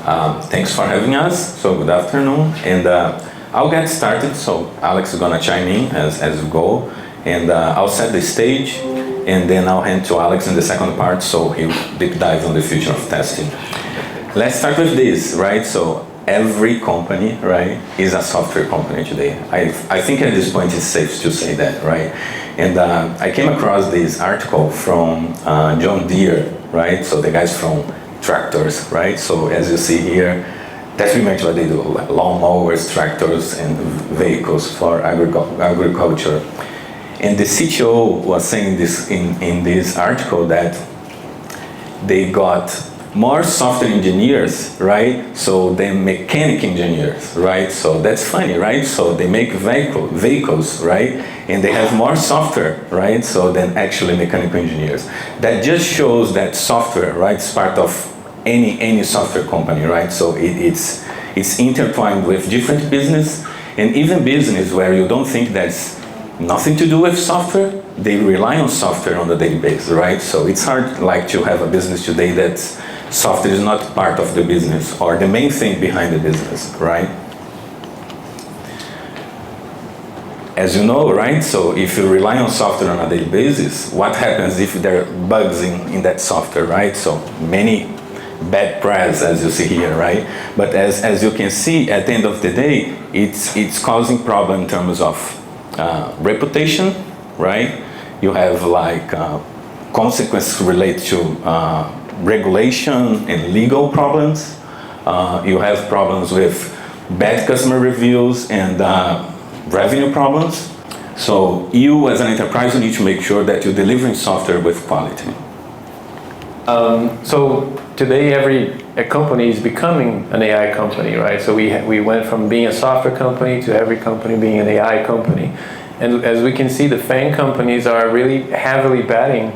Thanks for having us. So good afternoon, and I'll get started. So Alex is gonna chime in as we go, and I'll set the stage, and then I'll hand to Alex in the second part, so he'll deep dive on the future of testing. Let's start with this, right? So every company, right, is a software company today. I think at this point it's safe to say that, right? And I came across this article from John Deere, right? So the guys from tractors, right? So as you see here, that's pretty much what they do, like lawnmowers, tractors, and vehicles for agriculture. And the CTO was saying this in this article that they got more software engineers, right? So than mechanic engineers, right? So that's funny, right? So they make vehicles, right? And they have more software, right? So than actually mechanical engineers. That just shows that software, right, is part of any software company, right? So it's intertwined with different business, and even business where you don't think that's nothing to do with software, they rely on software on a daily basis, right? So it's hard like to have a business today that software is not part of the business or the main thing behind the business, right? As you know, right, so if you rely on software on a daily basis, what happens if there are bugs in that software, right? So many bad press, as you see here, right? But as you can see, at the end of the day, it's causing problem in terms of reputation, right? You have like consequences related to regulation and legal problems. You have problems with bad customer reviews and revenue problems. So you as an enterprise, you need to make sure that you're delivering software with quality. So today a company is becoming an AI company, right? So we went from being a software company to every company being an AI company. And as we can see, the FANG companies are really heavily betting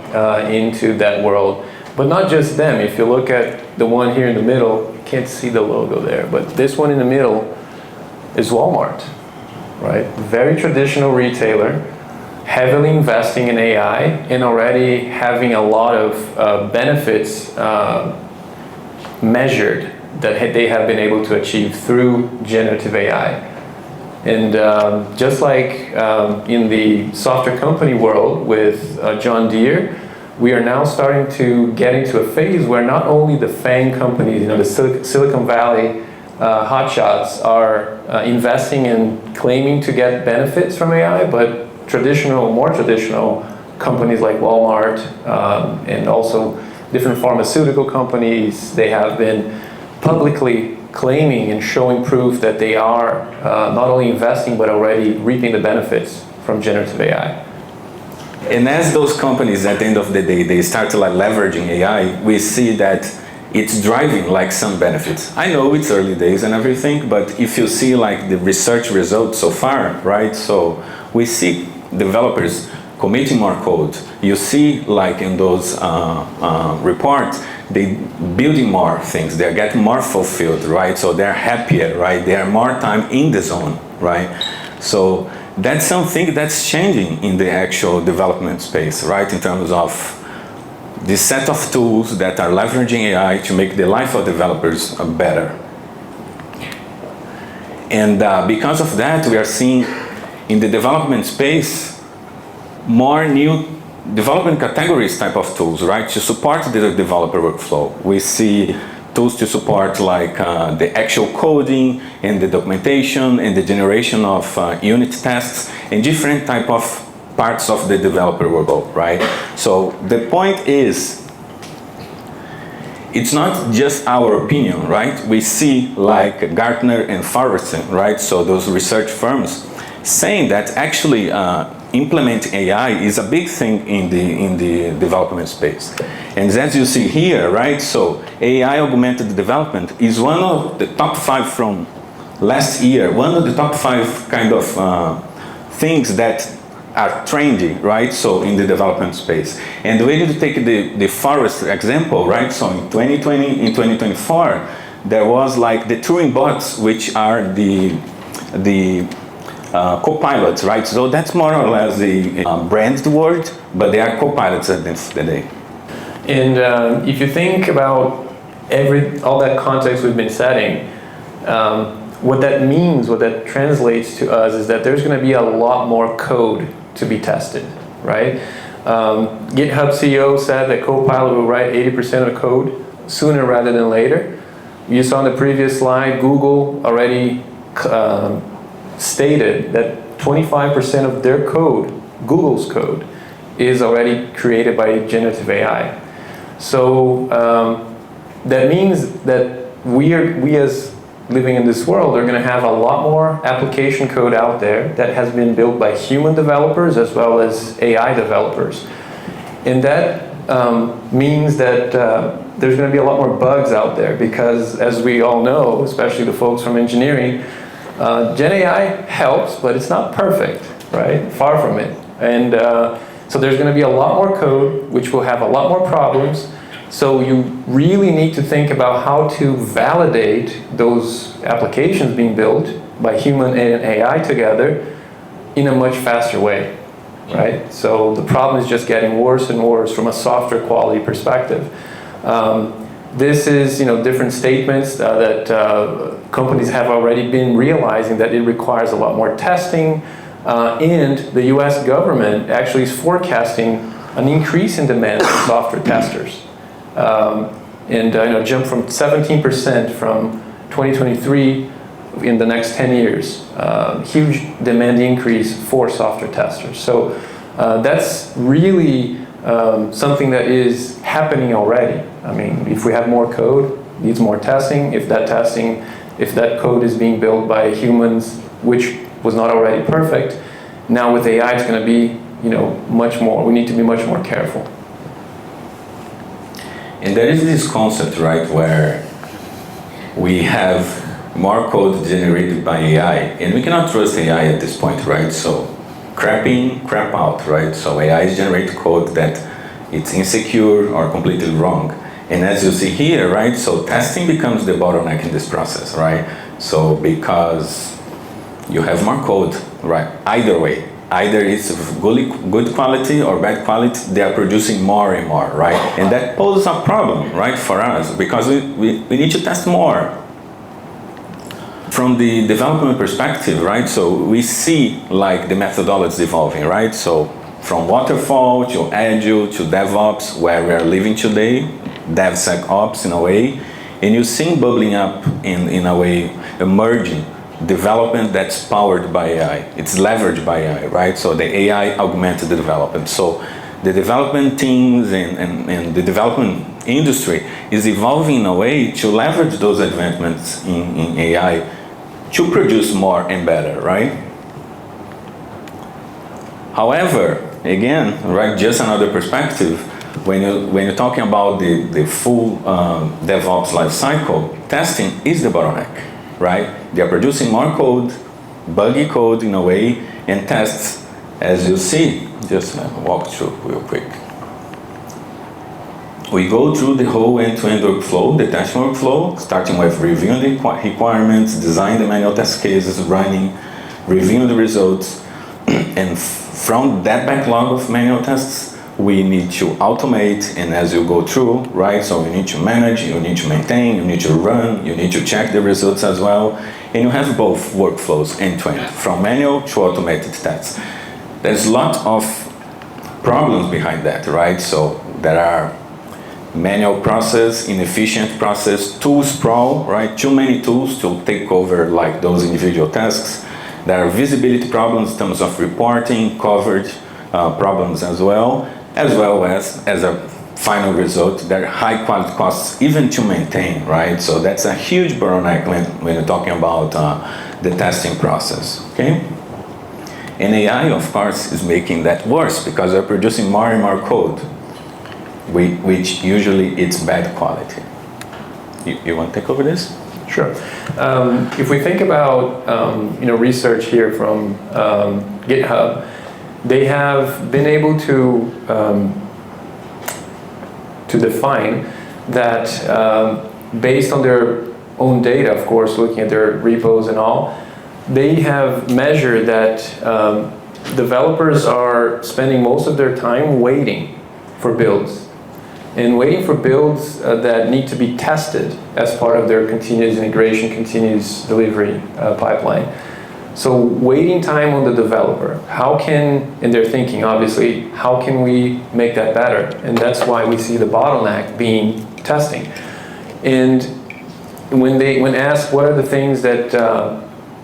into that world. But not just them. If you look at the one here in the middle, you can't see the logo there, but this one in the middle is Walmart, right? Very traditional retailer, heavily investing in AI and already having a lot of benefits measured that they have been able to achieve through generative AI. And just like in the software company world with John Deere, we are now starting to get into a phase where not only the FANG companies, the Silicon Valley hotshots are investing and claiming to get benefits from AI, but more traditional companies like Walmart and also different pharmaceutical companies, they have been publicly claiming and showing proof that they are not only investing but already reaping the benefits from generative AI. And as those companies at the end of the day, they start like leveraging AI, we see that it's driving like some benefits. I know it's early days and everything, but if you see like the research results so far, right? So we see developers committing more code. You see like in those reports, they building more things, they're getting more fulfilled, right? So they're happier, right? They are more time in the zone, right? So that's something that's changing in the actual development space, right? In terms of this set of tools that are leveraging AI to make the life of developers better. And because of that, we are seeing in the development space more new development categories type of tools, right? To support the developer workflow. We see tools to support like the actual coding and the documentation and the generation of unit tests and different type of parts of the developer workflow, right? So the point is, it's not just our opinion, right? We see like Gartner and Forrester, right? So those research firms saying that actually implementing AI is a big thing in the development space. And as you see here, right? So AI-augmented development is one of the top 5 from last year, one of the top 5 kind of things that are trendy, right? So in the development space. And the way to take the Forrester example, right? So in 2020, in 2024, there was like the Turing bots, which are the co-pilots, right? So that's more or less the branded word, but they are co-pilots at the end of the day. And if you think about all that context we've been setting, what that means, what that translates to us is that there's going to be a lot more code to be tested, right? GitHub CEO said that Copilot will write 80% of the code sooner rather than later. You saw in the previous slide, Google already stated that 25% of their code, Google's code, is already created by generative AI. So that means that we as living in this world are going to have a lot more application code out there that has been built by human developers as well as AI developers. And that means that there's going to be a lot more bugs out there because, as we all know, especially the folks from engineering, Gen AI helps, but it's not perfect, right? Far from it. And so there's going to be a lot more code, which will have a lot more problems. So you really need to think about how to validate those applications being built by human and AI together in a much faster way, right? So the problem is just getting worse and worse from a software quality perspective. This is, different statements that companies have already been realizing that it requires a lot more testing, and the US government actually is forecasting an increase in demand for software testers. Jump from 17% from 2023 in the next 10 years. Huge demand increase for software testers. So that's really something that is happening already. I mean, if we have more code, needs more testing. If that code is being built by humans, which was not already perfect, now with AI it's going to be, much more. We need to be much more careful. And there is this concept, right, where we have more code generated by AI, and we cannot trust AI at this point, right? So crap in, crap out, right? So AI is generating code that it's insecure or completely wrong. And as you see here, right, so testing becomes the bottleneck in this process, right? So because you have more code, right, either way, either it's good quality or bad quality, they are producing more and more, right? And that poses a problem, right, for us, because we need to test more. From the development perspective, right, so we see like the methodologies evolving, right? So from waterfall to agile to DevOps, where we are living today, DevSecOps in a way, and you see bubbling up in a way, emerging development that's powered by AI. It's leveraged by AI, right? So the AI-augmented development. So the development teams and the development industry is evolving in a way to leverage those advancements in AI to produce more and better, right? However, again, right, just another perspective, when you're talking about the full DevOps life cycle, testing is the bottleneck, right? They are producing more code, buggy code in a way, and tests, as you see, just walk through real quick. We go through the whole end-to-end workflow, the testing workflow, starting with reviewing the requirements, design the manual test cases, running, reviewing the results, and from that backlog of manual tests, we need to automate, and as you go through, right, so you need to manage, you need to maintain, you need to run, you need to check the results as well, and you have both workflows end-to-end, from manual to automated tests. There's a lot of problems behind that, right? So there are manual process, inefficient process, tool sprawl, right? Too many tools to take over like those individual tasks. There are visibility problems in terms of reporting, coverage problems as well as a final result, there are high quality costs even to maintain, right? So that's a huge bottleneck when you're talking about the testing process, okay? And AI, of course, is making that worse because they're producing more and more code, which usually it's bad quality. You want to take over this? Sure. If we think about research here from GitHub, they have been able to define that based on their own data, of course, looking at their repos and all, they have measured that developers are spending most of their time waiting for builds. and waiting for builds that need to be tested as part of their continuous integration, continuous delivery pipeline. So waiting time on the developer, and they're thinking obviously, how can we make that better? And that's why we see the bottleneck being testing. And when asked what are the things that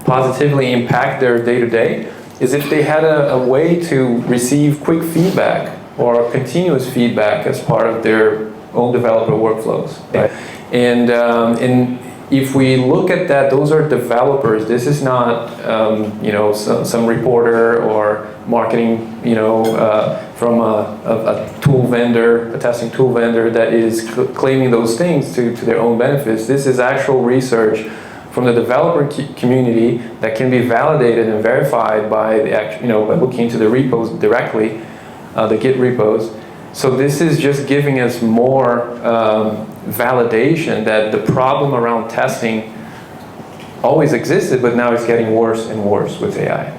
positively impact their day-to-day, is if they had a way to receive quick feedback or continuous feedback as part of their own developer workflows. Right? And if we look at that, those are developers. This is not some reporter or marketing from a tool vendor, a testing tool vendor that is claiming those things to their own benefits. This is actual research from the developer community that can be validated and verified by by looking into the repos directly, the Git repos. So this is just giving us more validation that the problem around testing always existed, but now it's getting worse and worse with AI.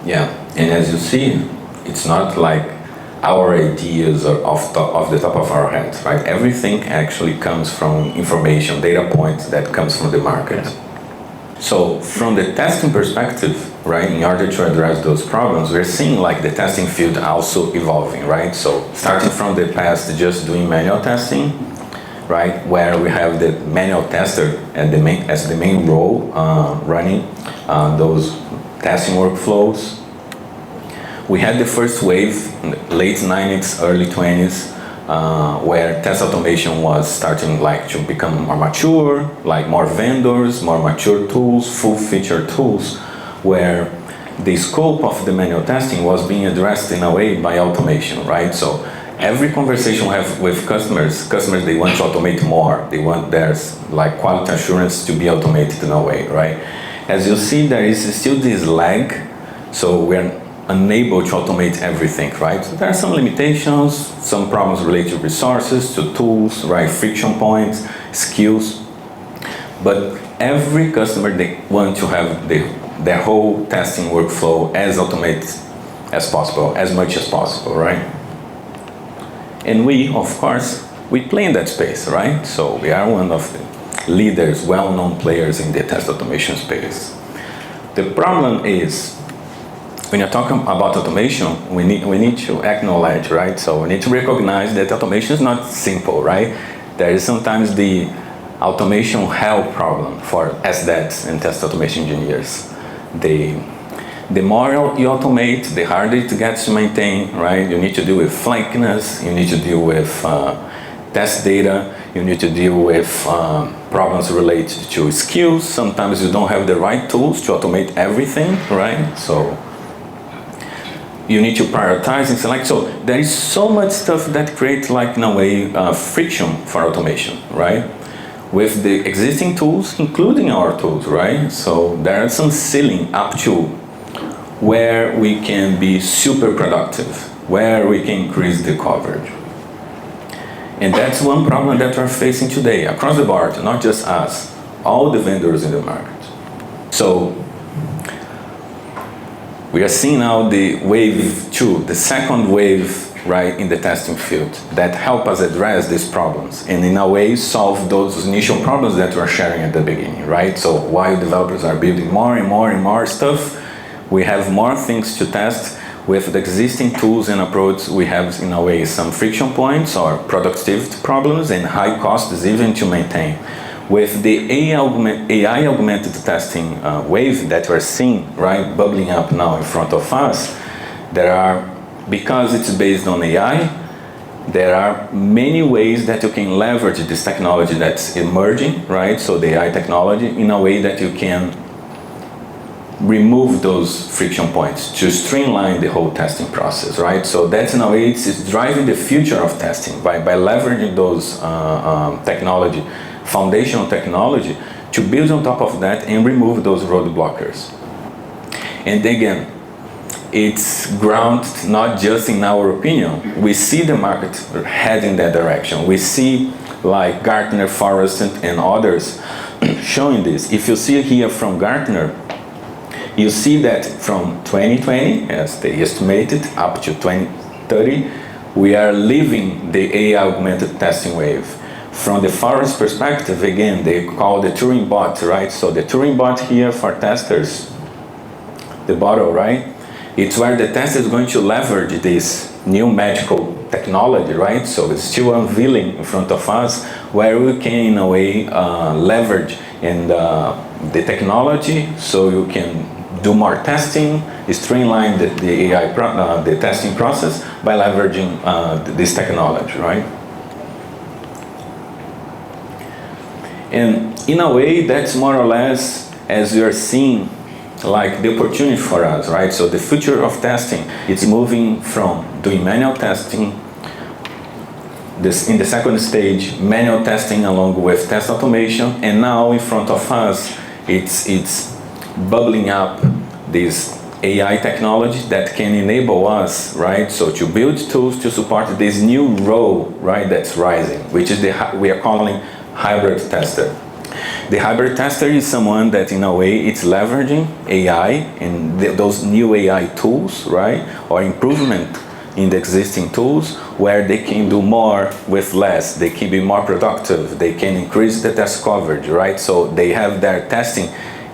Yeah, and as you see, it's not like our ideas are off the top of our heads, right? Everything actually comes from information, data points that comes from the market. So from the testing perspective, right, in order to address those problems, we're seeing like the testing field also evolving, right? So starting from the past, just doing manual testing, right, where we have the manual tester as the main role running those testing workflows. We had the first wave in the late 90s, early 20s, where test automation was starting like to become more mature, like more vendors, more mature tools, full-feature tools, where the scope of the manual testing was being addressed in a way by automation, right? So every conversation we have with customers, they want to automate more. They want their like quality assurance to be automated in a way, right? As you see, there is still this lag, so we're unable to automate everything, right? So there are some limitations, some problems related to resources, to tools, right? Friction points, skills. But every customer, they want to have their whole testing workflow as automated as possible, as much as possible, right? And we, of course, we play in that space, right? So we are one of the leaders, well-known players in the test automation space. The problem is, when you're talking about automation, we need to acknowledge, right? So we need to recognize that automation is not simple, right? There is sometimes the automation hell problem for SDETs and test automation engineers. The more you automate, the harder it gets to maintain, right? You need to deal with flakiness, you need to deal with test data, you need to deal with problems related to skills. Sometimes you don't have the right tools to automate everything, right? So you need to prioritize and select. So there is so much stuff that creates, like, in a way, friction for automation, right? With the existing tools, including our tools, right? So there are some ceiling up to where we can be super productive, where we can increase the coverage. And that's one problem that we're facing today across the board, not just us, all the vendors in the market. So we are seeing now the wave 2, the second wave, right, in the testing field that help us address these problems and in a way solve those initial problems that we're sharing at the beginning, right? So while developers are building more and more and more stuff, we have more things to test. With the existing tools and approach, we have in a way some friction points or productivity problems and high costs even to maintain. With the AI-augmented testing wave that we're seeing, right, bubbling up now in front of us, because it's based on AI, there are many ways that you can leverage this technology that's emerging, right? So the AI technology in a way that you can remove those friction points to streamline the whole testing process, right? So that's in a way, it's driving the future of testing by leveraging those foundational technology to build on top of that and remove those roadblockers. And again, it's grounded not just in our opinion. We see the market heading that direction. We see like Gartner, Forrester, and others showing this. If you see here from Gartner, you see that from 2020, as they estimated, up to 2030, we are leaving the AI-augmented testing wave. From the foreigner's perspective, again, they call the Turing bot, right? So the Turing bot here for testers, the bottle, right? It's where the tester is going to leverage this new magical technology, right? So it's still unveiling in front of us, where we can, in a way, leverage and the technology, so you can do more testing, streamline the AI, the testing process by leveraging this technology, right? And in a way, that's more or less as you're seeing, like the opportunity for us, right? So the future of testing, it's moving from doing manual testing, in the second stage, manual testing along with test automation, and now in front of us, it's bubbling up this AI technology that can enable us, right? So to build tools to support this new role, right, that's rising, which is we are calling hybrid tester. The hybrid tester is someone that, in a way, it's leveraging AI and those new AI tools, right, or improvement in the existing tools, where they can do more with less, they can be more productive, they can increase the test coverage, right? So they have their testing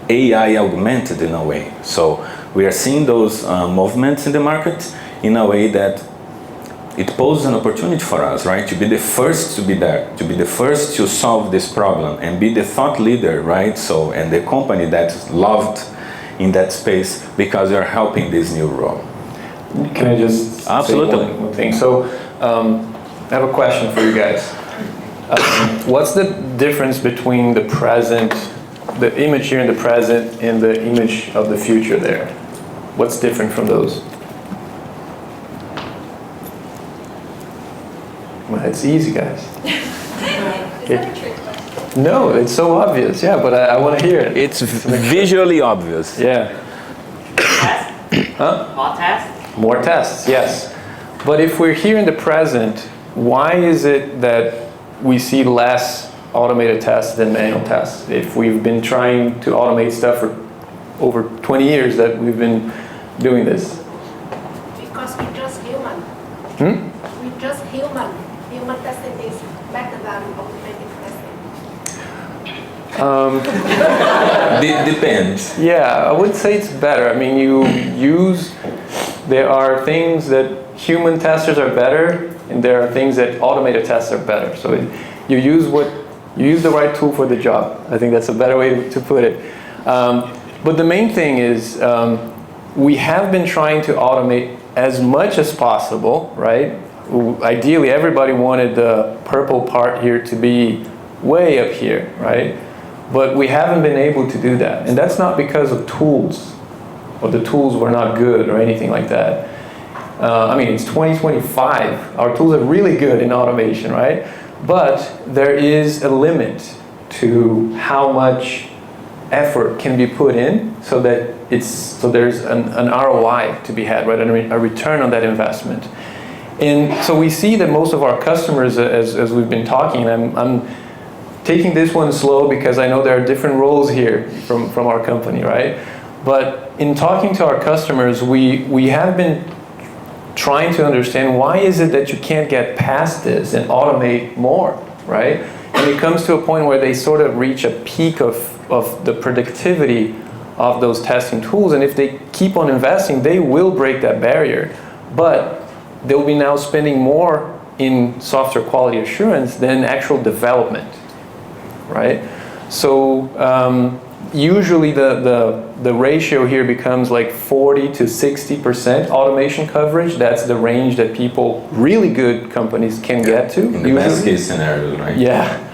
AI-augmented in a way. So we are seeing those movements in the market in a way that it poses an opportunity for us, right? To be the first to be there, to be the first to solve this problem and be the thought leader, right? So, and the company that's loved in that space because you're helping this new role. Can I just Absolutely. say one thing? So I have a question for you guys. What's the difference between the present, the image here in the present, and the image of the future there? What's different from those? Well, it's easy, guys. No, it's so obvious. Yeah, but I want to hear it. It's visually obvious. Yeah. Test? Huh? More tests? More tests, yes. But if we're here in the present, why is it that we see less automated tests than manual tests? If we've been trying to automate stuff for over 20 years that we've been doing this. Because we're just human. We're just human. Human testing is better than automated testing. Depends. Yeah, I would say it's better. I mean, there are things that human testers are better, and there are things that automated tests are better. So you use the right tool for the job. I think that's a better way to put it. But the main thing is we have been trying to automate as much as possible, right? Ideally, everybody wanted the purple part here to be way up here, right? But we haven't been able to do that. And that's not because of tools, or the tools were not good or anything like that. I mean, it's 2025. Our tools are really good in automation, right? But there is a limit to how much effort can be put in so that there's an ROI to be had, right? A return on that investment. And so we see that most of our customers, as we've been talking, and I'm taking this one slow because I know there are different roles here from our company, right? But in talking to our customers, we have been trying to understand why is it that you can't get past this and automate more, right? And it comes to a point where they sort of reach a peak of the productivity of those testing tools, and if they keep on investing, they will break that barrier. But they'll be now spending more in software quality assurance than actual development, right? So usually the ratio here becomes like 40 to 60% automation coverage. That's the range that people, really good companies, can get to. In the best case scenario, right? Yeah.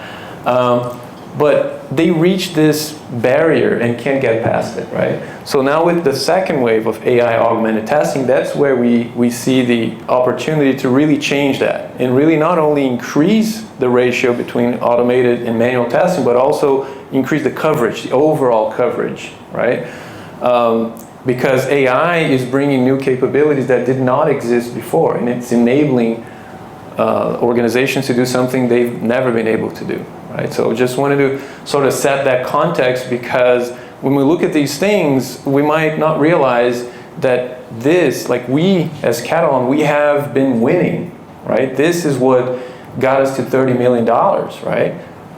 But they reach this barrier and can't get past it, right? So now with the second wave of AI-augmented testing, that's where we see the opportunity to really change that and really not only increase the ratio between automated and manual testing, but also increase the coverage, the overall coverage, right? Because AI is bringing new capabilities that did not exist before, and it's enabling organizations to do something they've never been able to do. Right? So just wanted to sort of set that context, because when we look at these things, we might not realize that this, like we as Katalon, we have been winning right? This is what got us to $30 million, right?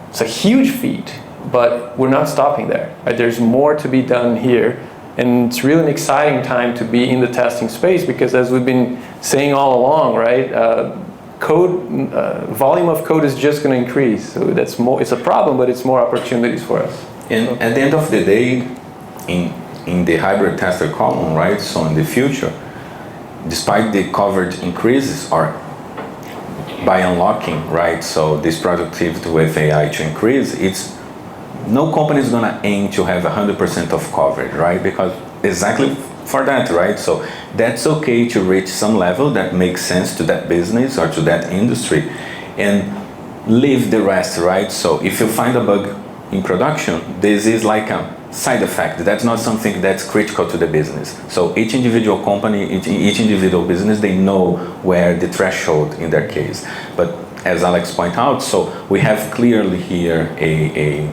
It's a huge feat, but we're not stopping there, right? There's more to be done here. And it's really an exciting time to be in the testing space because as we've been saying all along, right, volume of code is just going to increase. So that's more, it's a problem, but it's more opportunities for us. And at the end of the day, in the hybrid tester column, right, so in the future, despite the coverage increases or by unlocking, right, so this productivity with AI to increase, no company is going to aim to have 100% of coverage, right? Because exactly for that, right? So that's okay to reach some level that makes sense to that business or to that industry and leave the rest, right? So if you find a bug in production, this is like a side effect. That's not something that's critical to the business. So each individual company, each individual business, they know where the threshold in their case. But as Alex pointed out, so we have clearly here a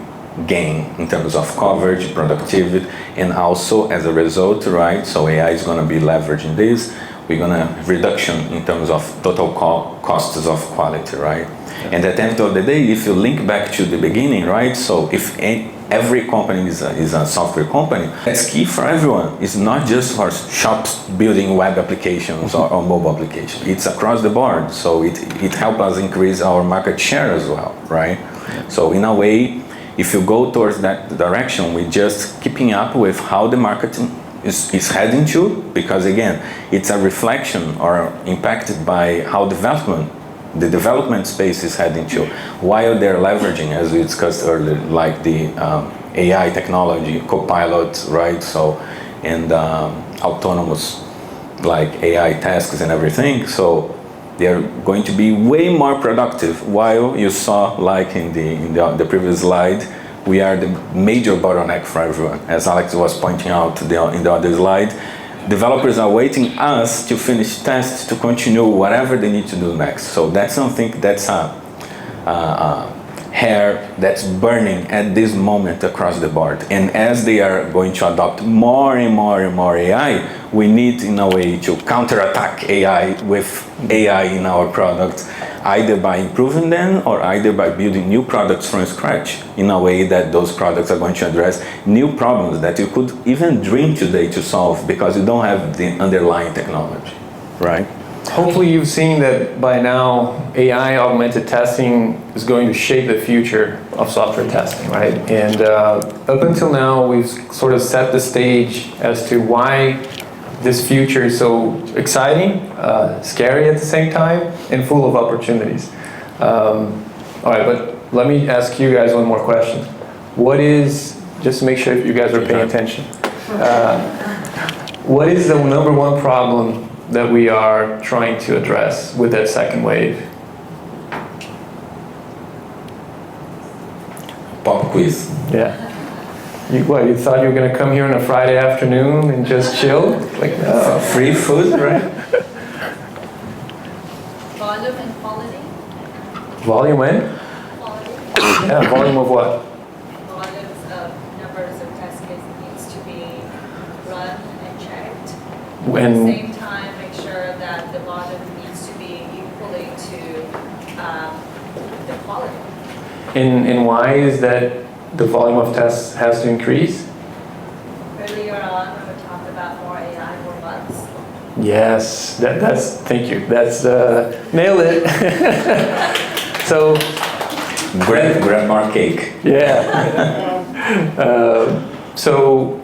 gain in terms of coverage, productivity, and also as a result, right, so AI is going to be leveraging this, we're going to reduction in terms of total costs of quality, right? And at the end of the day, if you link back to the beginning, right, so if every company is a software company, that's key for everyone. It's not just for shops building web applications or mobile applications. It's across the board, so it helps us increase our market share as well, right? So in a way, if you go towards that direction, we're just keeping up with how the market is heading to, because again, it's a reflection or impacted by how the development space is heading to, while they're leveraging, as we discussed earlier, like the AI technology, copilot, right? So, and autonomous, like AI tasks and everything. So they're going to be way more productive, while you saw, like in the previous slide, we are the major bottleneck for everyone. As Alex was pointing out in the other slide, developers are waiting us to finish tests to continue whatever they need to do next. So that's something that's a hair that's burning at this moment across the board. And as they are going to adopt more and more and more AI, we need in a way to counterattack AI with AI in our products, either by improving them or either by building new products from scratch in a way that those products are going to address new problems that you could even dream today to solve because you don't have the underlying technology, right? Hopefully you've seen that by now AI-augmented testing is going to shape the future of software testing, right? And up until now, we've sort of set the stage as to why this future is so exciting, scary at the same time, and full of opportunities. All right, but let me ask you guys one more question. What is, just to make sure you guys are paying attention, what is the number one problem that we are trying to address with that second wave? Pop quiz. Yeah. You thought you were going to come here on a Friday afternoon and just chill? Like, no. Free food, right? Volume and quality. Volume and? Quality. Yeah, volume of what? Volumes of numbers of test cases needs to be run and checked. At the When, same time, make sure that the volume needs to be equally to the quality. and why is that the volume of tests has to increase? Earlier on, when we talked about more AI, more bugs. Yes, that's, thank you. That's, nailed it. So, Grandma cake. yeah. So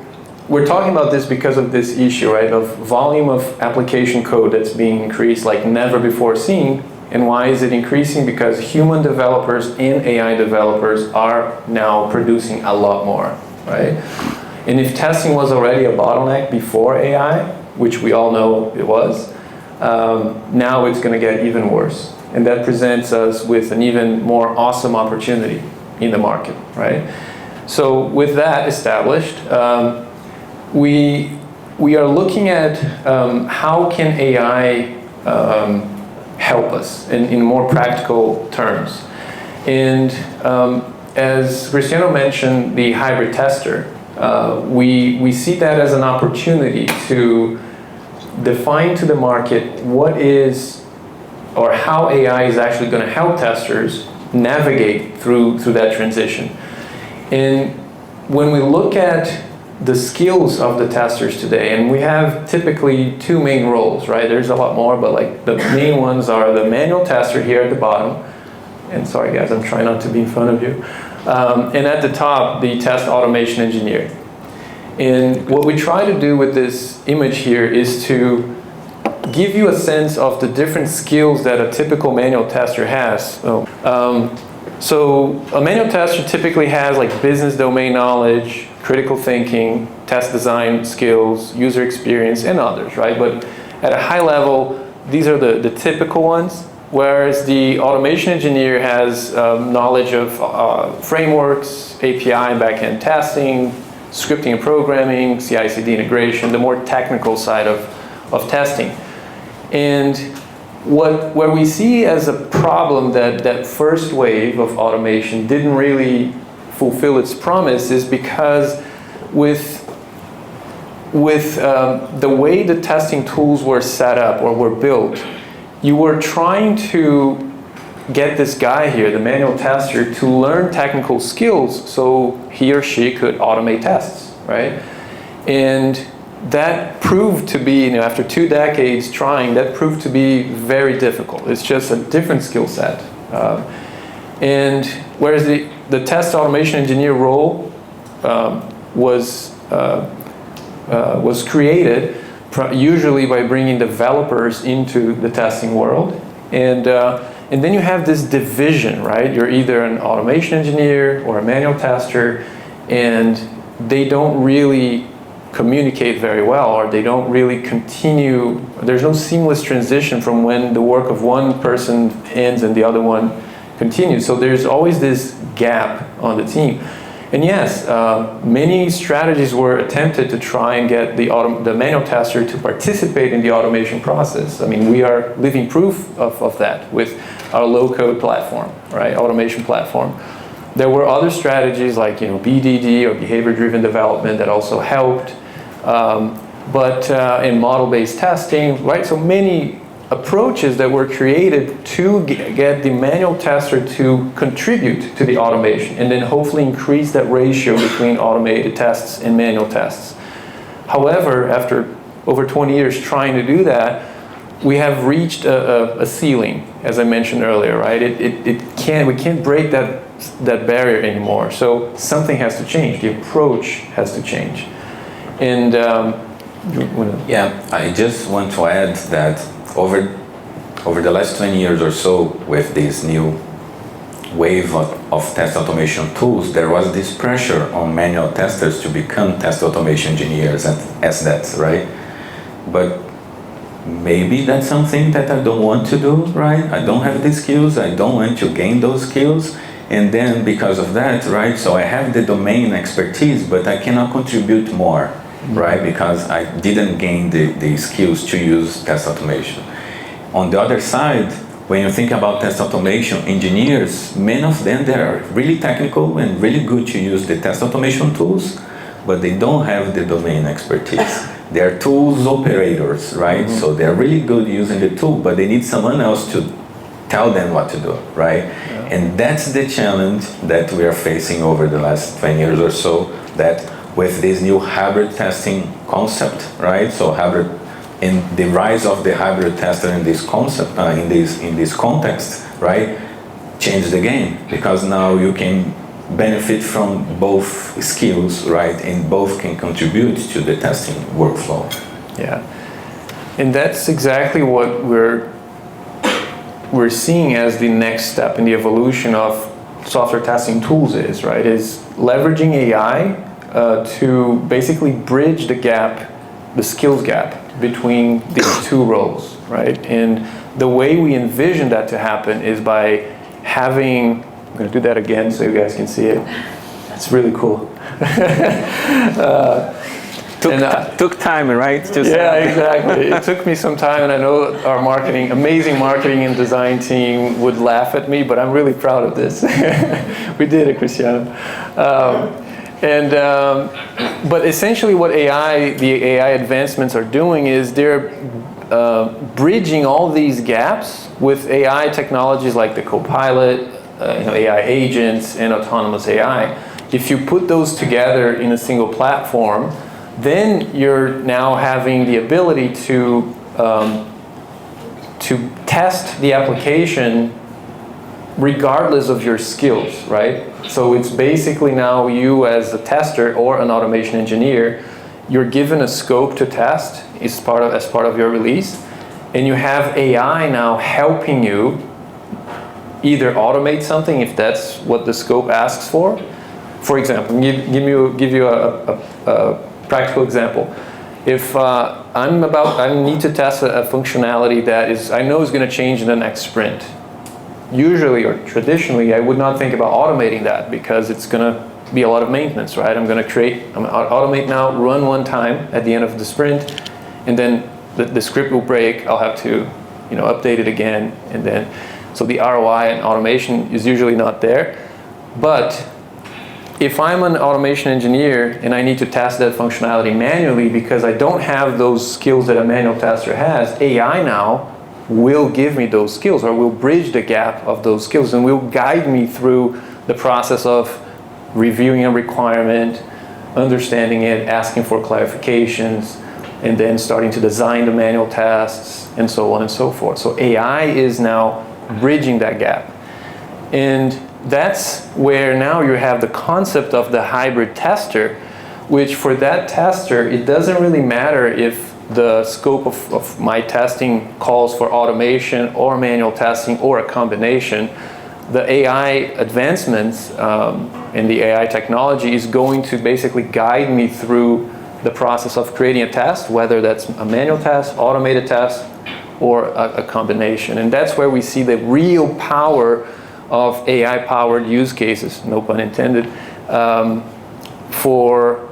we're talking about this because of this issue, right, of volume of application code that's being increased like never before seen. And why is it increasing? Because human developers and AI developers are now producing a lot more, right? And if testing was already a bottleneck before AI, which we all know it was, now it's going to get even worse. And that presents us with an even more awesome opportunity in the market, right? So with that established, we are looking at how can AI help us in more practical terms. And as Cristiano mentioned, the hybrid tester, we see that as an opportunity to define to the market what is or how AI is actually going to help testers navigate through that transition. And when we look at the skills of the testers today, and we have typically two main roles, right? There's a lot more, but like the main ones are the manual tester here at the bottom, and sorry guys, I'm trying not to be in front of you, and at the top, the test automation engineer. And what we try to do with this image here is to give you a sense of the different skills that a typical manual tester has. So a manual tester typically has like business domain knowledge, critical thinking, test design skills, user experience, and others, right? But at a high level, these are the typical ones, whereas the automation engineer has knowledge of frameworks, API and backend testing, scripting and programming, CI/CD integration, the more technical side of testing. And where we see as a problem that first wave of automation didn't really fulfill its promise is because with the way the testing tools were set up or were built, you were trying to get this guy here, the manual tester, to learn technical skills so he or she could automate tests, right? And that proved to be, after 2 decades trying, that proved to be very difficult. It's just a different skill set. And whereas the test automation engineer role was created usually by bringing developers into the testing world. And then you have this division, right? You're either an automation engineer or a manual tester, and they don't really communicate very well, or they don't really continue. There's no seamless transition from when the work of one person ends and the other one continues. So there's always this gap on the team. And yes, many strategies were attempted to try and get the manual tester to participate in the automation process. I mean, we are living proof of that with our low-code platform, right? Automation platform. There were other strategies like BDD or behavior-driven development that also helped, but in model-based testing, right? So many approaches that were created to get the manual tester to contribute to the automation and then hopefully increase that ratio between automated tests and manual tests. However, after over 20 years trying to do that, we have reached a ceiling, as I mentioned earlier, right? We can't break that barrier anymore. So something has to change. The approach has to change. And yeah, I just want to add that over the last 20 years or so, with this new wave of test automation tools, there was this pressure on manual testers to become test automation engineers as that, right? But maybe that's something that I don't want to do, right? I don't have the skills, I don't want to gain those skills, and then because of that, right, so I have the domain expertise, but I cannot contribute more, right, because I didn't gain the skills to use test automation. On the other side, when you think about test automation engineers, many of them, they are really technical and really good to use the test automation tools, but they don't have the domain expertise. They're tools operators, right? Mm-hmm. So they're really good using the tool, but they need someone else to tell them what to do, right? Yeah. And that's the challenge that we are facing over the last 20 years or so, that with this new hybrid testing concept, right? So hybrid, and the rise of the hybrid tester in this concept, in this context, right? Change the game, because now you can benefit from both skills, right? And both can contribute to the testing workflow. Yeah, and that's exactly what we're seeing as the next step in the evolution of software testing tools is, right? Is leveraging AI to basically bridge the gap, the skills gap between these two roles, right? And the way we envision that to happen is by having, I'm going to do that again so you guys can see it. It's really cool. Took time, right? Yeah, exactly. It took me some time, and I know our amazing marketing and design team would laugh at me, but I'm really proud of this. We did it, Cristiano. But essentially what the AI advancements are doing is they're bridging all these gaps with AI technologies like the Copilot, AI agents, and autonomous AI. If you put those together in a single platform, then you're now having the ability to test the application regardless of your skills, right? So it's basically now you as a tester or an automation engineer, you're given a scope to test as part of your release, and you have AI now helping you either automate something if that's what the scope asks for. For example, give you a practical example. If I need to test a functionality that I know is going to change in the next sprint. Usually or traditionally, I would not think about automating that because it's going to be a lot of maintenance, right? I'm going to automate now, run one time at the end of the sprint, and then the script will break. I'll have to, update it again, and then so the ROI and automation is usually not there. But if I'm an automation engineer and I need to test that functionality manually because I don't have those skills that a manual tester has, AI now will give me those skills or will bridge the gap of those skills and will guide me through the process of reviewing a requirement, understanding it, asking for clarifications, and then starting to design the manual tests, and so on and so forth. So AI is now bridging that gap. And that's where now you have the concept of the hybrid tester, which for that tester, it doesn't really matter if the scope of my testing calls for automation or manual testing or a combination. The AI advancements in the AI technology is going to basically guide me through the process of creating a test, whether that's a manual test, automated test, or a combination. And that's where we see the real power of AI-powered use cases, no pun intended, for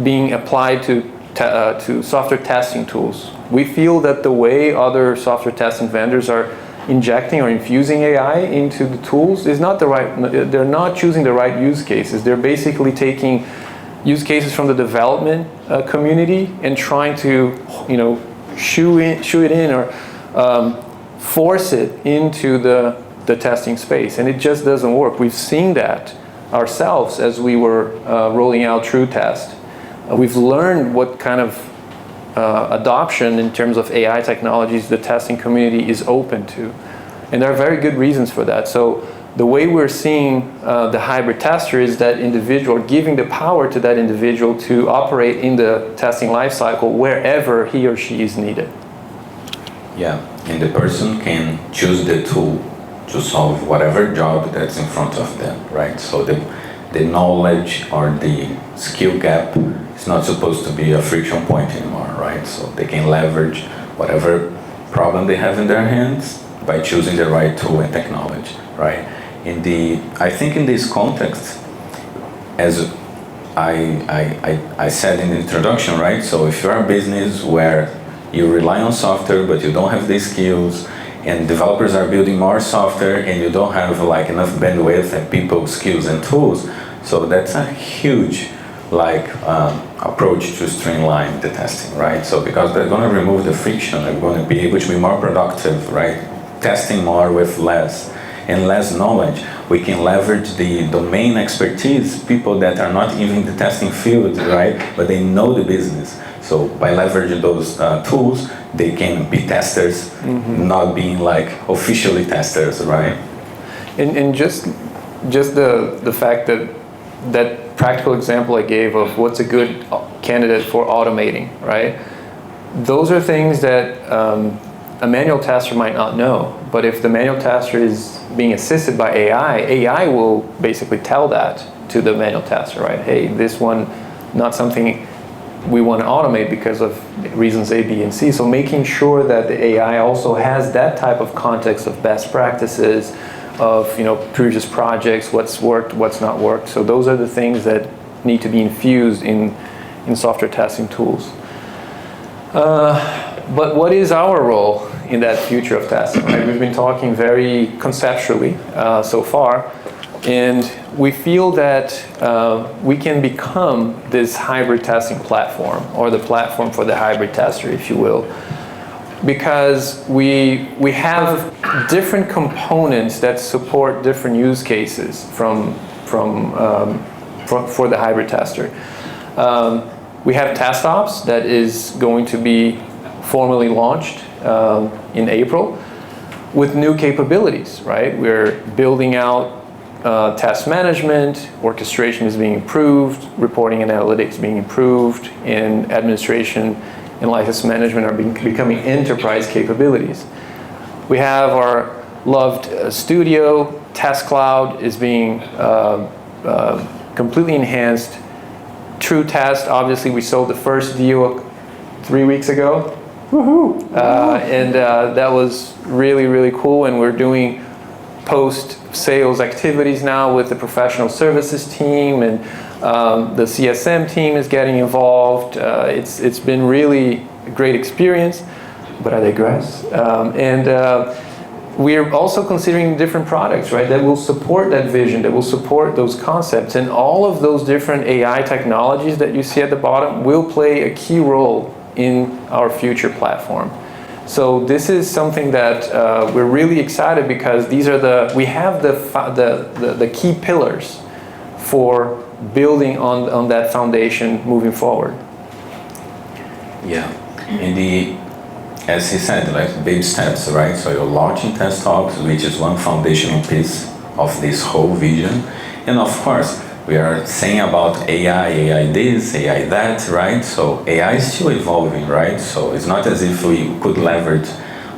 being applied to software testing tools. We feel that the way other software testing vendors are injecting or infusing AI into the tools is not the right, they're not choosing the right use cases. They're basically taking use cases from the development community and trying to, shoe it in or force it into the testing space. And it just doesn't work. We've seen that ourselves as we were rolling out TrueTest. We've learned what kind of adoption in terms of AI technologies the testing community is open to. And there are very good reasons for that. So the way we're seeing the hybrid tester is that individual, giving the power to that individual to operate in the testing lifecycle wherever he or she is needed. Yeah, and the person can choose the tool to solve whatever job that's in front of them, right? So the knowledge or the skill gap is not supposed to be a friction point anymore, right? So they can leverage whatever problem they have in their hands by choosing the right tool and technology, right? I think in this context, as I said in the introduction, right? So if you're a business where you rely on software but you don't have the skills, and developers are building more software and you don't have enough bandwidth and people, skills and tools, so that's a huge approach to streamline the testing, right? So because they're going to remove the friction, they're going to be able to be more productive, right? Testing more with less and less knowledge. We can leverage the domain expertise, people that are not even in the testing field, right? But they know the business. So by leveraging those tools, they can be testers, not being officially testers, right? And just the fact that practical example I gave of what's a good candidate for automating, right? Those are things that a manual tester might not know. But if the manual tester is being assisted by AI will basically tell that to the manual tester, right? Hey, this one, not something we want to automate because of reasons A, B, and C. So making sure that the AI also has that type of context of best practices, of previous projects, what's worked, what's not worked. So those are the things that need to be infused in software testing tools. But what is our role in that future of testing? Right? We've been talking very conceptually so far, and we feel that we can become this hybrid testing platform, or the platform for the hybrid tester, if you will. because we have different components that support different use cases for the hybrid tester. We have test ops that is going to be formally launched in April with new capabilities, right? We're building out task management, orchestration is being improved, reporting and analytics being improved, and administration and license management are becoming enterprise capabilities. We have our loved studio, Test Cloud is being completely enhanced. True Test, obviously we sold the first deal 3 weeks ago. Woohoo! That was really, really cool, and we're doing post-sales activities now with the professional services team, and the CSM team is getting involved. It's been really a great experience, but I digress. We're also considering different products, right, that will support that vision, that will support those concepts, and all of those different AI technologies that you see at the bottom will play a key role in our future platform. So this is something that we're really excited, because these are we have the key pillars for building on that foundation moving forward. Yeah, as he said, like baby steps, right? So you're launching Test Talks, which is one foundational piece of this whole vision. And of course, we are saying about AI this, AI that, right? So AI is still evolving, right? So it's not as if we could leverage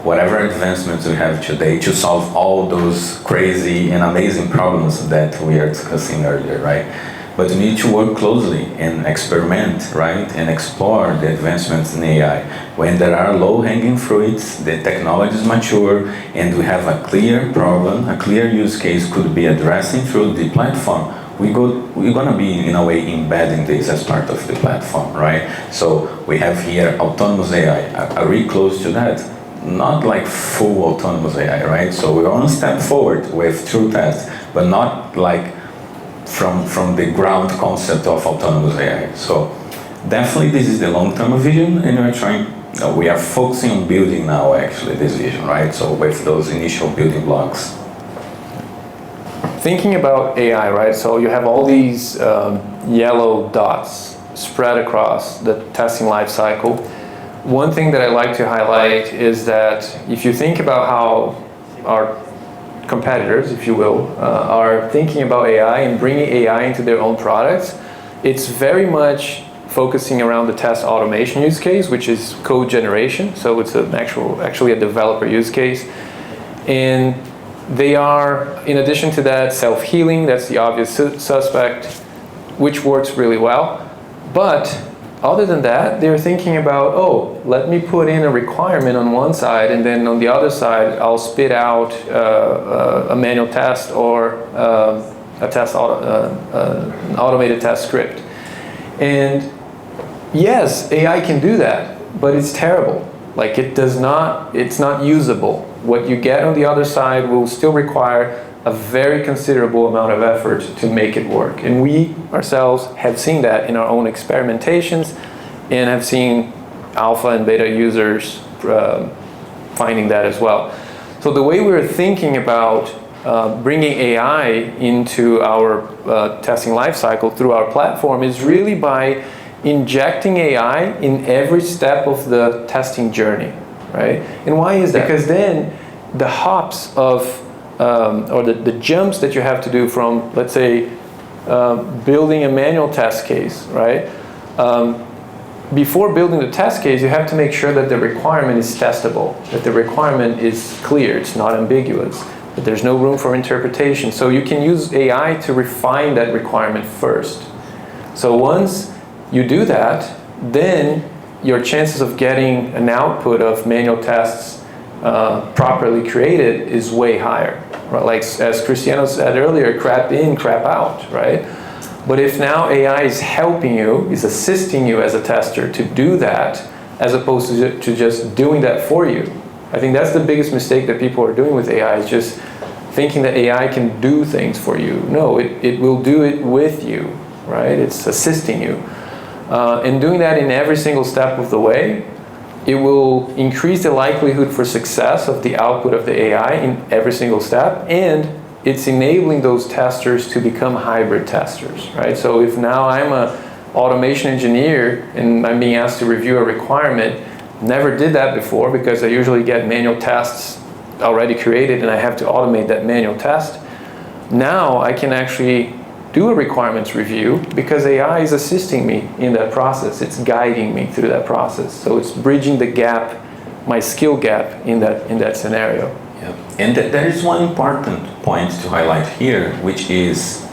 whatever advancements we have today to solve all those crazy and amazing problems that we are discussing earlier, right? But we need to work closely and experiment, right? And explore the advancements in AI. When there are low-hanging fruits, the technology is mature, and we have a clear problem, a clear use case could be addressing through the platform, we're gonna be, in a way, embedding this as part of the platform, right? So we have here autonomous AI, are we close to that? Not like full autonomous AI, right? So we're one step forward with true tests, but not like from the ground concept of autonomous AI. So definitely this is the long-term vision, and we are focusing on building now actually this vision, right? So with those initial building blocks. Thinking about AI, right? So you have all these yellow dots spread across the testing life cycle. One thing that I like to highlight is that if you think about how our competitors, if you will, are thinking about AI and bringing AI into their own products, it's very much focusing around the test automation use case, which is code generation. So it's actually a developer use case. And they are, in addition to that, self-healing, that's the obvious suspect, which works really well. But other than that, they're thinking about, oh, let me put in a requirement on one side, and then on the other side, I'll spit out a manual test or an automated test script. And yes, AI can do that, but it's terrible. Like it's not usable. What you get on the other side will still require a very considerable amount of effort to make it work. And we ourselves have seen that in our own experimentations, and have seen alpha and beta users finding that as well. So the way we're thinking about bringing AI into our testing lifecycle through our platform is really by injecting AI in every step of the testing journey, right? And why is that? Because then the hops of or the jumps that you have to do from, let's say, building a manual test case, right? Before building the test case, you have to make sure that the requirement is testable, that the requirement is clear, it's not ambiguous, that there's no room for interpretation. So you can use AI to refine that requirement first. So once you do that, then your chances of getting an output of manual tests properly created is way higher. Right? Like as Cristiano said earlier, crap in, crap out, right? But if now AI is helping you, is assisting you as a tester to do that, as opposed to just doing that for you, I think that's the biggest mistake that people are doing with AI, is just thinking that AI can do things for you. No, it will do it with you, right? It's assisting you. And doing that in every single step of the way it will increase the likelihood for success of the output of the AI in every single step, and it's enabling those testers to become hybrid testers, right? So if now I'm a automation engineer and I'm being asked to review a requirement, never did that before because I usually get manual tests already created and I have to automate that manual test. Now I can actually do a requirements review because AI is assisting me in that process. It's guiding me through that process. So it's bridging the gap, my skill gap in that scenario. Yeah. And there is one important point to highlight here, which is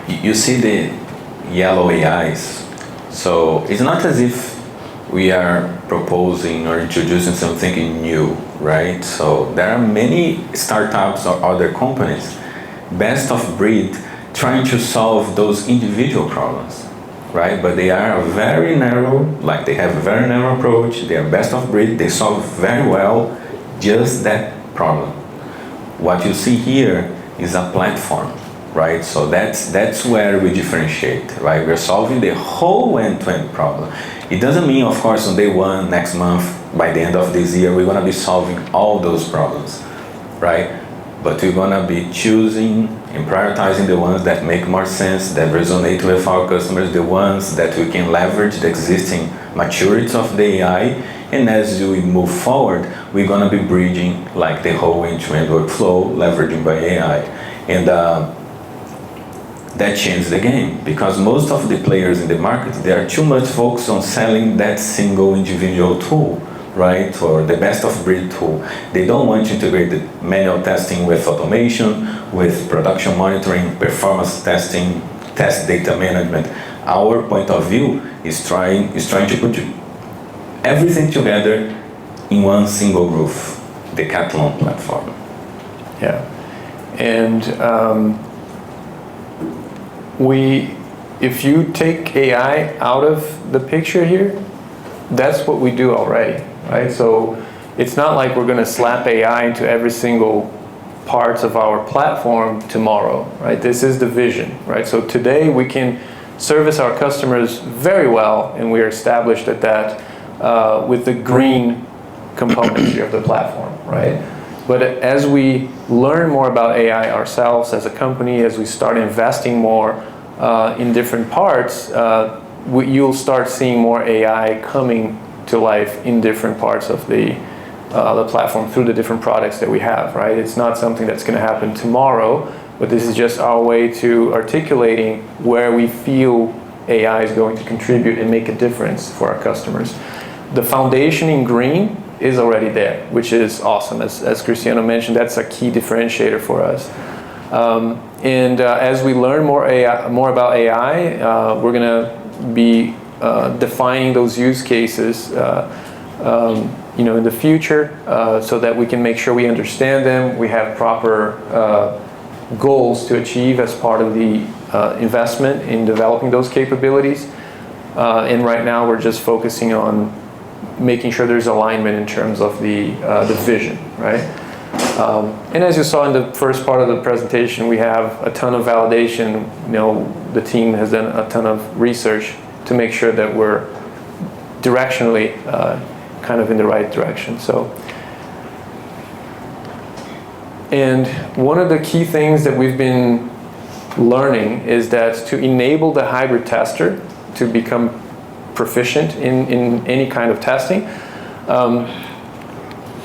you see the yellow AIs. So it's not as if we are proposing or introducing something new, right? So there are many startups or other companies, best of breed, trying to solve those individual problems, right? But they are very narrow, like they have a very narrow approach, they are best of breed, they solve very well just that problem. What you see here is a platform, right? So that's where we differentiate, right? We're solving the whole end-to-end problem. It doesn't mean, of course, on day one, next month, by the end of this year, we're gonna be solving all those problems, right? But we're gonna be choosing and prioritizing the ones that make more sense, that resonate with our customers, the ones that we can leverage the existing maturities of the AI. And as we move forward, we're gonna be bridging like the whole end-to-end workflow, leveraging by AI. And that changed the game because most of the players in the market, they are too much focused on selling that single individual tool, right? Or the best of breed tool. They don't want to integrate the manual testing with automation, with production monitoring, performance testing, test data management. Our point of view is trying to put everything together in one single roof, the Katalon platform. Yeah, and if you take AI out of the picture here, that's what we do already, right? So it's not like we're going to slap AI into every single parts of our platform tomorrow, right? This is the vision, right? So today we can service our customers very well, and we are established at that with the green components here of the platform, right? But as we learn more about AI ourselves as a company, as we start investing more in different parts, you'll start seeing more AI coming to life in different parts of the platform through the different products that we have, right? It's not something that's going to happen tomorrow, but this is just our way to articulating where we feel AI is going to contribute and make a difference for our customers. The foundation in green is already there, which is awesome. As Cristiano mentioned, that's a key differentiator for us. As we learn more about AI, we're going to be defining those use cases in the future so that we can make sure we understand them. We have proper goals to achieve as part of the investment in developing those capabilities. And right now we're just focusing on making sure there's alignment in terms of the vision, right? And as you saw in the first part of the presentation, we have a ton of validation. The team has done a ton of research to make sure that we're directionally kind of in the right direction. And one of the key things that we've been learning is that to enable the hybrid tester to become proficient in any kind of testing,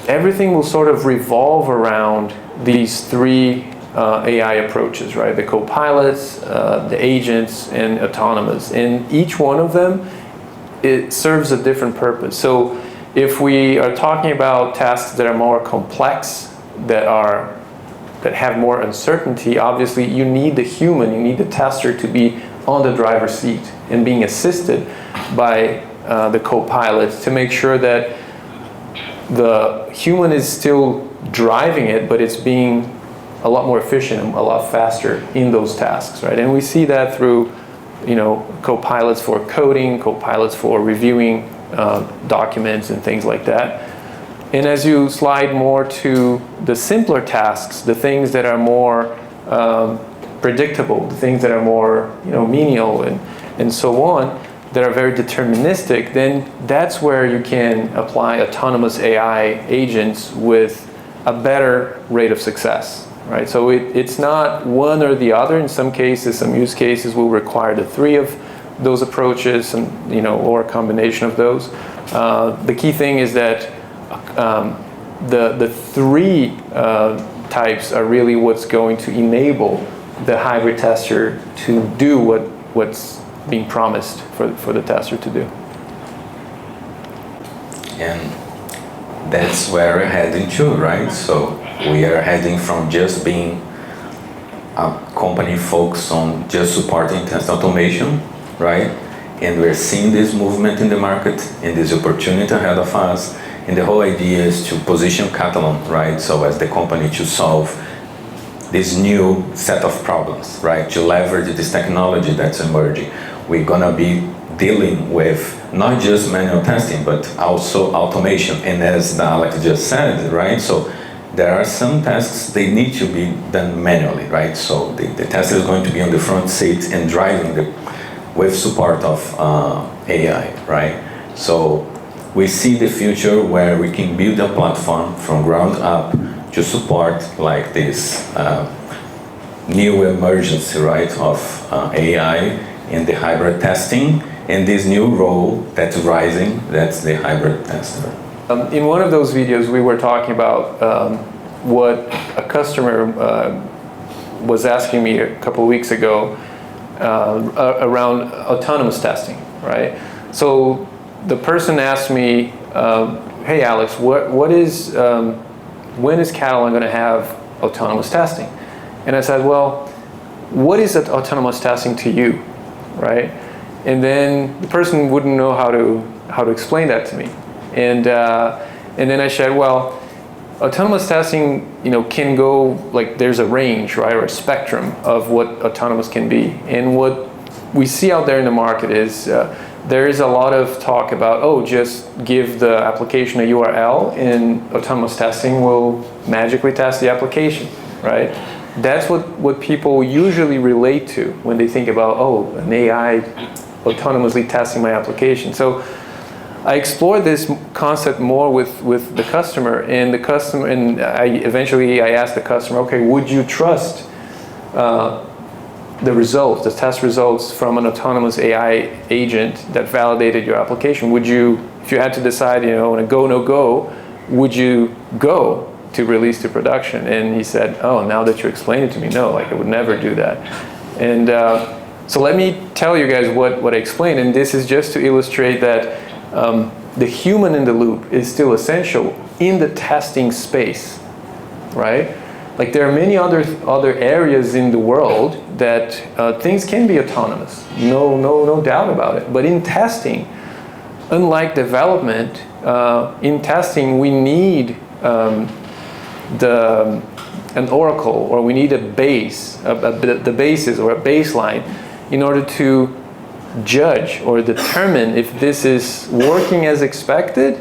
everything will sort of revolve around these three AI approaches, right? The co-pilots, the agents, and autonomous. And each one of them, it serves a different purpose. So if we are talking about tasks that are more complex, that have more uncertainty, obviously you need the human, you need the tester to be on the driver's seat and being assisted by the co-pilots to make sure that the human is still driving it, but it's being a lot more efficient and a lot faster in those tasks, right? And we see that through, co-pilots for coding, co-pilots for reviewing documents and things like that. And as you slide more to the simpler tasks, the things that are more predictable, the things that are more menial and so on, that are very deterministic, then that's where you can apply autonomous AI agents with a better rate of success, right? So it's not one or the other. In some cases, some use cases will require the three of those approaches, and or a combination of those. The key thing is that the three types are really what's going to enable the hybrid tester to do what's being promised for the tester to do. And that's where we're heading to, right? So we are heading from just being a company focused on just supporting test automation, right? And we're seeing this movement in the market and this opportunity ahead of us. And the whole idea is to position Katalon, right? So as the company to solve this new set of problems, right? To leverage this technology that's emerging. We're gonna be dealing with not just manual testing, but also automation. And as Alex just said, right? So there are some tasks they need to be done manually, right? So the tester is going to be on the front seat and driving with support of AI, right? So we see the future where we can build a platform from ground up to support like this new emergence, right, of AI in the hybrid testing, and this new role that's rising, that's the hybrid tester. In one of those videos, we were talking about what a customer was asking me a couple of weeks ago around autonomous testing, right? So the person asked me, hey Alex, when is Katalon going to have autonomous testing? And I said, well, what is autonomous testing to you, right? And then the person wouldn't know how to explain that to me. And then I said, well, autonomous testing, can go, like, there's a range, right, or a spectrum of what autonomous can be. And what we see out there in the market is there is a lot of talk about, oh, just give the application a URL and autonomous testing will magically test the application, right? That's what people usually relate to when they think about, oh, an AI autonomously testing my application. So I explored this concept more with the customer, and I asked the customer, okay, would you trust the results, the test results from an autonomous AI agent that validated your application? Would you, if you had to decide, on a go, no go, would you go to release to production? And he said, oh, now that you explain it to me, no, like I would never do that. And so let me tell you guys what I explained, and this is just to illustrate that the human in the loop is still essential in the testing space, right? Like there are many other areas in the world that things can be autonomous, no doubt about it. But in testing, unlike development, in testing we need an oracle, or we need a base, the basis or a baseline, in order to judge or determine if this is working as expected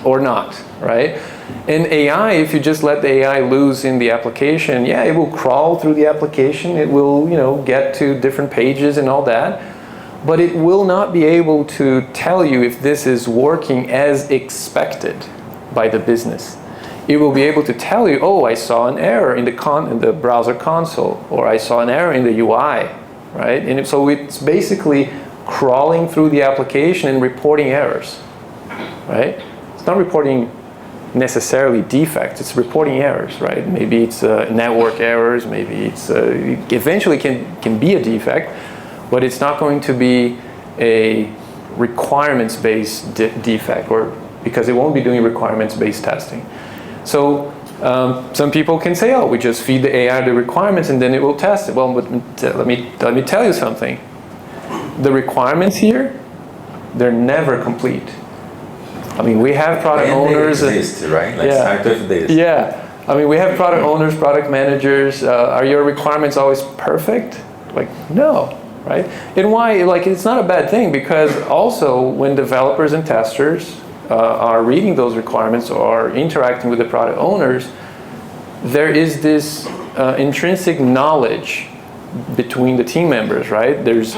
or not, right? In AI, if you just let the AI loose in the application, yeah, it will crawl through the application, it will, get to different pages and all that, but it will not be able to tell you if this is working as expected by the business. It will be able to tell you, oh, I saw an error in the browser console, or I saw an error in the UI, right? And so it's basically crawling through the application and reporting errors, right? It's not reporting necessarily defects, it's reporting errors, right? Maybe it's network errors, maybe it's eventually can be a defect, but it's not going to be a requirements-based defect, or because it won't be doing requirements-based testing. So some people can say, oh, we just feed the AI the requirements and then it will test it. Well, but let me tell you something. The requirements here, they're never complete. I mean, we have product owners. They exist, right? Let's start with this. Yeah. I mean, we have product owners, product managers. Are your requirements always perfect? Like, no, right? And why? Like, it's not a bad thing, because also when developers and testers are reading those requirements or interacting with the product owners, there is this intrinsic knowledge between the team members, right? There's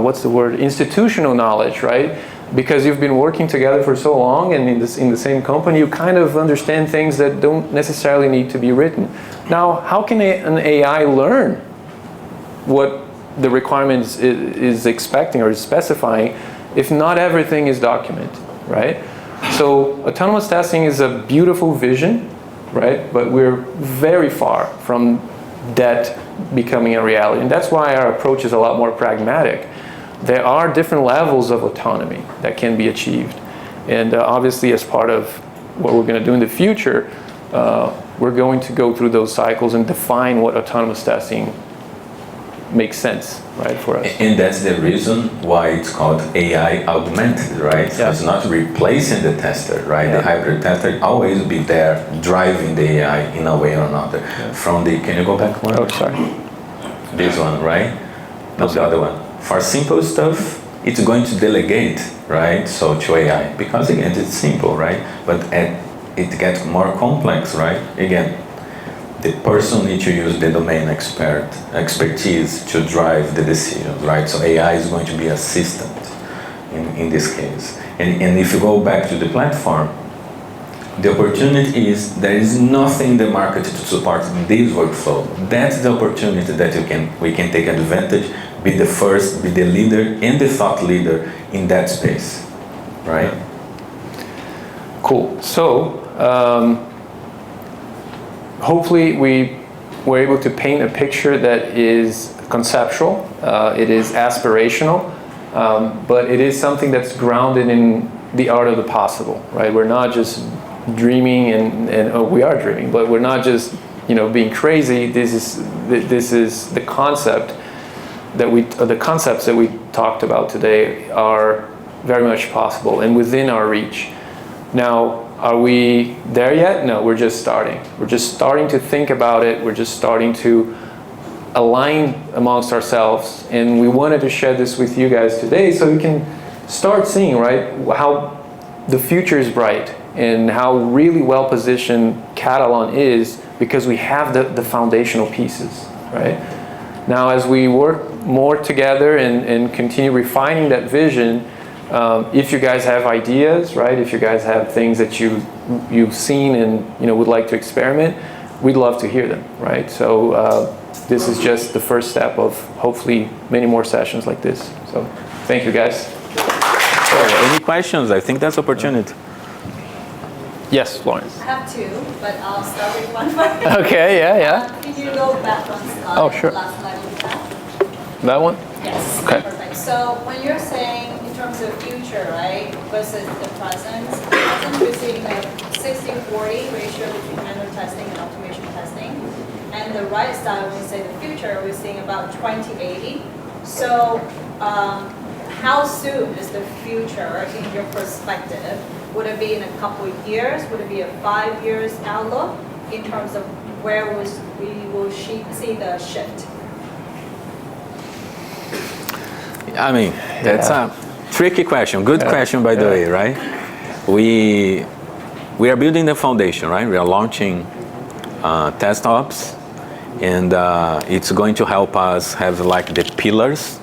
what's the word, institutional knowledge, right? Because you've been working together for so long and in the same company, you kind of understand things that don't necessarily need to be written. Now, how can an AI learn what the requirements is expecting or is specifying if not everything is documented, right? So autonomous testing is a beautiful vision, right? But we're very far from that becoming a reality. And that's why our approach is a lot more pragmatic. There are different levels of autonomy that can be achieved. And obviously, as part of what we're going to do in the future, we're going to go through those cycles and define what autonomous testing makes sense, right, for us. And that's the reason why it's called AI-augmented, right? So it's not replacing the tester, right? The hybrid tester always be there driving the AI in a way or another. From the, can you go back one? Oh, sorry. This one, right? No, the other one. For simple stuff, it's going to delegate, right? So to AI, because again, it's simple, right? But it gets more complex, right? Again, the person needs to use the domain expertise to drive the decisions, right? So AI is going to be assistant in this case. And if you go back to the platform, the opportunity is there is nothing in the market to support this workflow. That's the opportunity that we can take advantage, be the first, be the leader and the thought leader in that space, right? Cool. So, hopefully we were able to paint a picture that is conceptual, it is aspirational, but it is something that's grounded in the art of the possible, right? We're not just dreaming and we are dreaming, but we're not just, being crazy. This is the concept the concepts that we talked about today are very much possible and within our reach. Now, are we there yet? No, we're just starting. We're just starting to think about it. We're just starting to align amongst ourselves. And we wanted to share this with you guys today so you can start seeing, right, how the future is bright and how really well positioned Katalon is because we have the foundational pieces, right? Now, as we work more together and continue refining that vision, if you guys have ideas, right? If you guys have things that you've seen and would like to experiment, we'd love to hear them, right? So this is just the first step of hopefully many more sessions like this. So thank you, guys. Any questions? I think that's opportunity. Yes, Florence. I have two, but I'll start with one first. Okay, yeah. Can you go back one slide? Oh, sure. Last slide you have. That one? Yes. Okay. Perfect. So when you're saying in terms of future, right, versus the present we're seeing a 60-40 ratio between manual testing and automation testing. And the right side, when we say the future, we're seeing about 20-80. So how soon is the future in your perspective? Would it be in a couple of years? Would it be a 5 years outlook in terms of where we will see the shift? I mean, that's a tricky question. Good question, by the way, right? We are building the foundation, right? We are launching test ops, and it's going to help us have like the pillars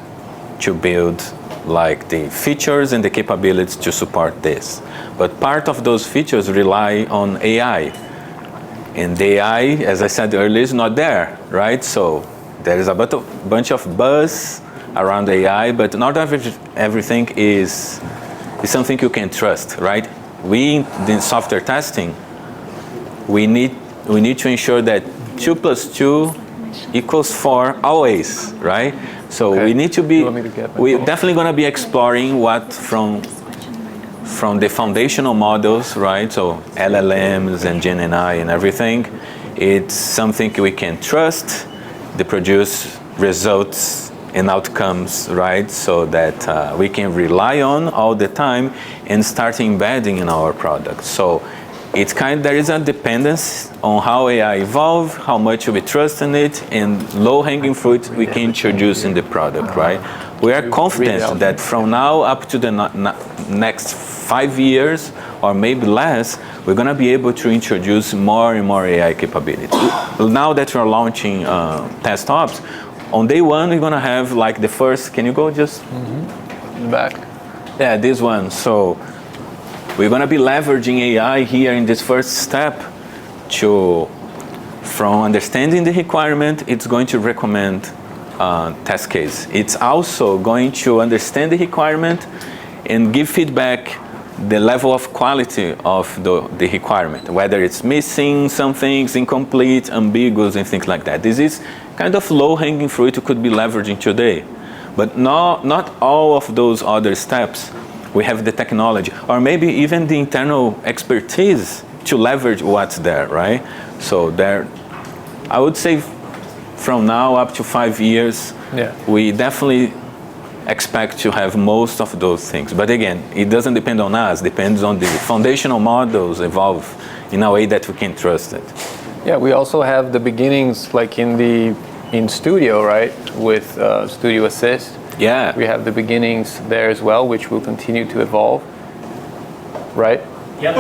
to build like the features and the capabilities to support this. But part of those features rely on AI. And the AI, as I said earlier, is not there, right? So there is a bunch of buzz around AI, but not everything is something you can trust, right? We, in software testing, we need to ensure that 2 + 2 = 4 always, right? So we need to be, we're definitely going to be exploring what from the foundational models, right? So LLMs and GenAI and everything, it's something we can trust, they produce results and outcomes, right? So that we can rely on all the time and start embedding in our product. So it's there is a dependence on how AI evolve, how much we trust in it, and low-hanging fruit we can introduce in the product, right? We are confident that from now up to the next 5 years, or maybe less, we're going to be able to introduce more and more AI capabilities. Now that we're launching test ops, On day one, we're gonna have like the first, can you go just in the back? Yeah, this one. So we're gonna be leveraging AI here in this first step from understanding the requirement, it's going to recommend test case. It's also going to understand the requirement and give feedback the level of quality of the requirement, whether it's missing some things, incomplete, ambiguous, and things like that. This is kind of low-hanging fruit you could be leveraging today. But not all of those other steps, we have the technology, or maybe even the internal expertise to leverage what's there, right? So there, I would say from now up to 5 years, we definitely expect to have most of those things. But again, it doesn't depend on us, it depends on the foundational models evolve in a way that we can trust it. Yeah, we also have the beginnings like in Studio, right? With Studio Assist. Yeah. We have the beginnings there as well, which will continue to evolve, right? Yep.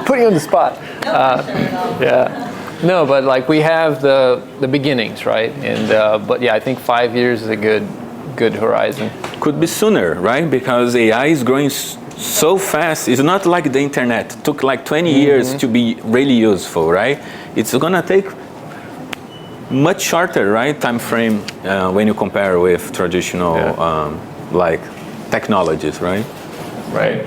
Putting you on the spot. No pressure at all. Yeah. No, but like we have the beginnings, right? And but yeah, I think 5 years is a good horizon. Could be sooner, right? Because AI is growing so fast. It's not like the internet. It took like 20 years to be really useful, right? It's gonna take much shorter, right, time frame when you compare with traditional like technologies, right? Right.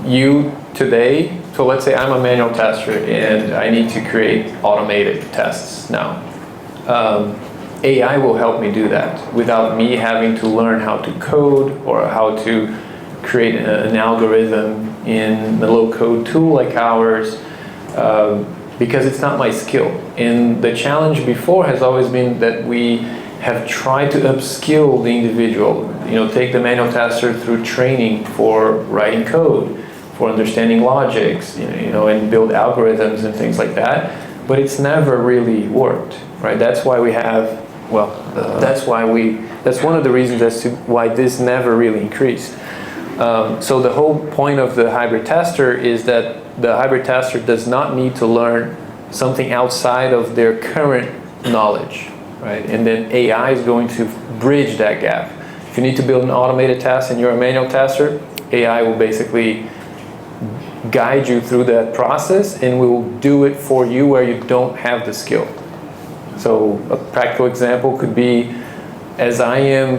You today, so let's say I'm a manual tester and I need to create automated tests now. AI will help me do that without me having to learn how to code or how to create an algorithm in a low-code tool like ours, because it's not my skill. And the challenge before has always been that we have tried to upskill the individual, take the manual tester through training for writing code, for understanding logics, and build algorithms and things like that. But it's never really worked, right? That's why we have, that's one of the reasons as to why this never really increased. So the whole point of the hybrid tester is that the hybrid tester does not need to learn something outside of their current knowledge, right? And then AI is going to bridge that gap. If you need to build an automated test and you're a manual tester, AI will basically guide you through that process and will do it for you where you don't have the skill. So a practical example could be, as I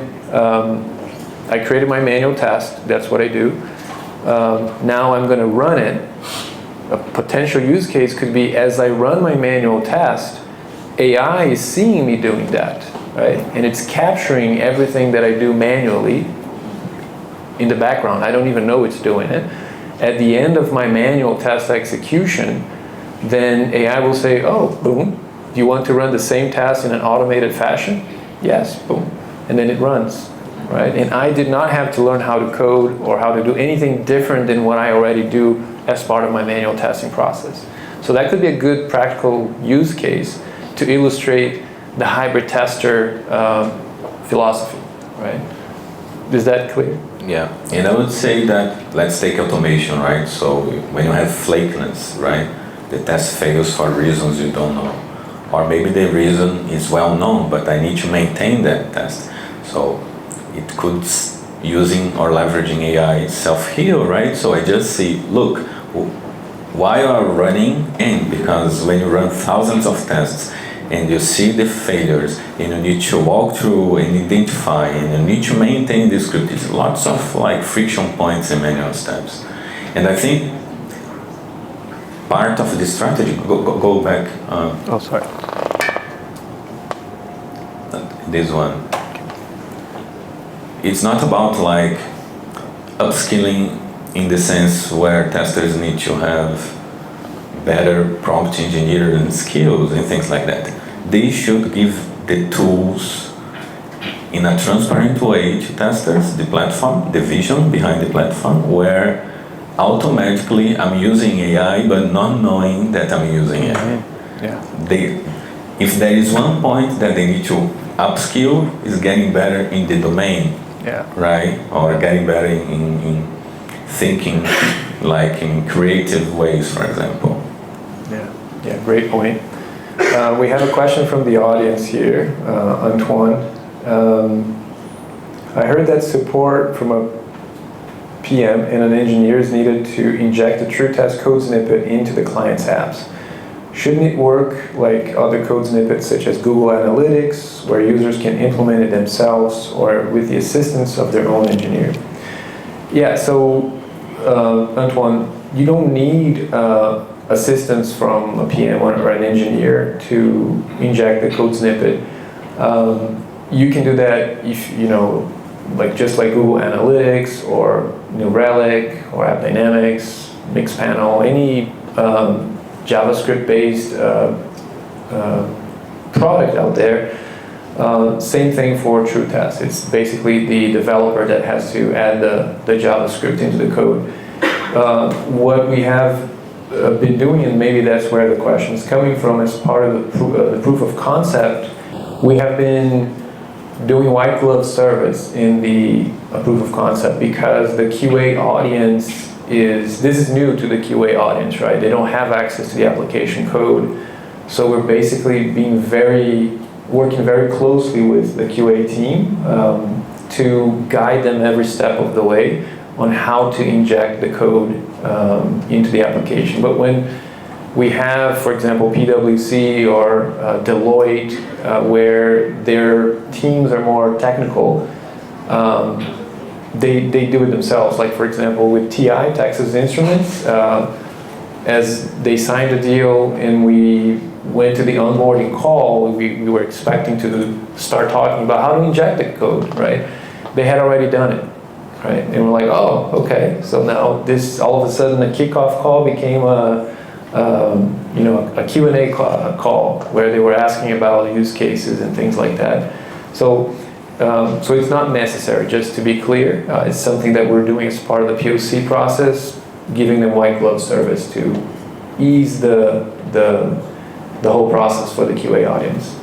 created my manual test, that's what I do. Now I'm going to run it. A potential use case could be, as I run my manual test, AI is seeing me doing that, right? And it's capturing everything that I do manually in the background. I don't even know it's doing it. At the end of my manual test execution, then AI will say, oh, boom, do you want to run the same task in an automated fashion? Yes, boom. And then it runs, right? And I did not have to learn how to code or how to do anything different than what I already do as part of my manual testing process. So that could be a good practical use case to illustrate the hybrid tester philosophy, right? Is that clear? Yeah, and I would say that, let's take automation, right? So when you have flakiness, right? The test fails for reasons you don't know. Or maybe the reason is well known, but I need to maintain that test. So it could, using or leveraging AI, self-heal, right? So I just see, look, why are running in? Because when you run thousands of tests and you see the failures and you need to walk through and identify and you need to maintain the script, it's lots of like friction points and manual steps. And I think part of the strategy, go back. Oh, sorry. This one. It's not about like upskilling in the sense where testers need to have better prompt engineering skills and things like that. They should give the tools in a transparent way to testers, the platform, the vision behind the platform, where automatically I'm using AI but not knowing that I'm using AI. Yeah. If there is one point that they need to upskill, is getting better in the domain, right? Or getting better in thinking, like in creative ways, for example. Yeah, great point. We have a question from the audience here, Antoine. I heard that support from a PM and an engineer is needed to inject a true test code snippet into the client's apps. Shouldn't it work like other code snippets such as Google Analytics, where users can implement it themselves or with the assistance of their own engineer? Yeah, so Antoine, you don't need assistance from a PM or an engineer to inject the code snippet. You can do that if, like just like Google Analytics or New Relic or App Dynamics, Mixpanel, any JavaScript-based product out there. Same thing for TrueTest. It's basically the developer that has to add the JavaScript into the code. What we have been doing, and maybe that's where the question is coming from, as part of the proof of concept, we have been doing white glove service in the proof of concept because the QA audience this is new to the QA audience, right? They don't have access to the application code. So we're basically working very closely with the QA team to guide them every step of the way on how to inject the code into the application. But when we have, for example, PwC or Deloitte, where their teams are more technical, they do it themselves. Like, for example, with TI, Texas Instruments, as they signed a deal and we went to the onboarding call, we were expecting to start talking about how to inject the code, right? They had already done it, right? And we're like, oh, okay. So now this, all of a sudden, the kickoff call became a Q&A call where they were asking about use cases and things like that. So it's not necessary, just to be clear. It's something that we're doing as part of the POC process, giving them white glove service to ease the whole process for the QA audience.